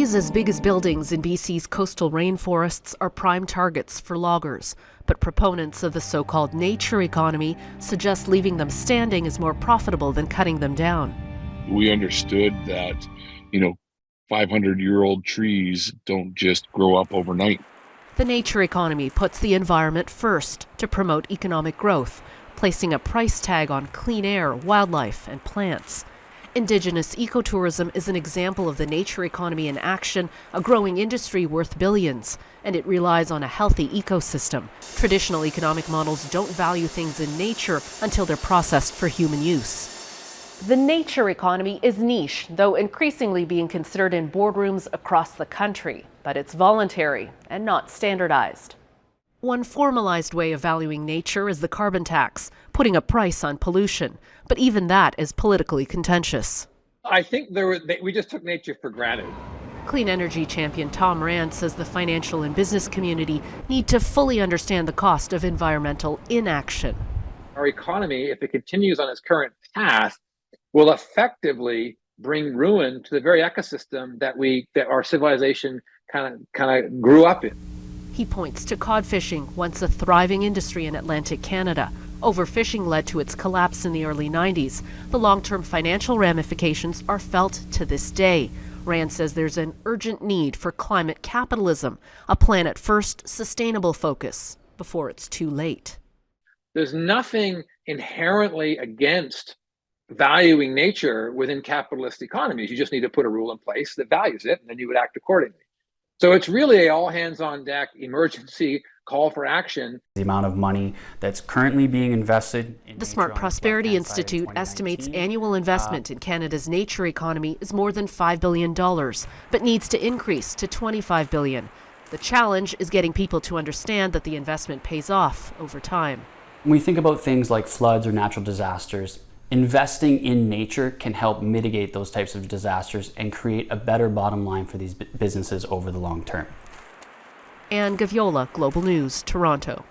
Trees as big as buildings in BC's coastal rainforests are prime targets for loggers, but proponents of the so-called nature economy suggest leaving them standing is more profitable than cutting them down. We understood that, 500-year-old trees don't just grow up overnight. The nature economy puts the environment first to promote economic growth, placing a price tag on clean air, wildlife, and plants. Indigenous ecotourism is an example of the nature economy in action, a growing industry worth billions, and it relies on a healthy ecosystem. Traditional economic models don't value things in nature until they're processed for human use. The nature economy is niche, though increasingly being considered in boardrooms across the country, but it's voluntary and not standardized. One formalized way of valuing nature is the carbon tax, putting a price on pollution. But even that is politically contentious. I think we just took nature for granted. Clean energy champion Tom Rand says the financial and business community need to fully understand the cost of environmental inaction. Our economy, if it continues on its current path, will effectively bring ruin to the very ecosystem that our civilization kind of grew up in. He points to cod fishing, once a thriving industry in Atlantic Canada. Overfishing led to its collapse in the early 90s. The long-term financial ramifications are felt to this day. Rand says there's an urgent need for climate capitalism, a planet-first, sustainable focus, before it's too late. There's nothing inherently against valuing nature within capitalist economies. You just need to put a rule in place that values it, and then you would act accordingly. So it's really a all-hands-on-deck emergency call for action. The amount of money that's currently being invested in the Smart Prosperity Institute estimates annual investment in Canada's nature economy is more than $5 billion, but needs to increase to $25 billion. The challenge is getting people to understand that the investment pays off over time. When we think about things like floods or natural disasters, investing in nature can help mitigate those types of disasters and create a better bottom line for these businesses over the long term. Gaviola, Global News, Toronto.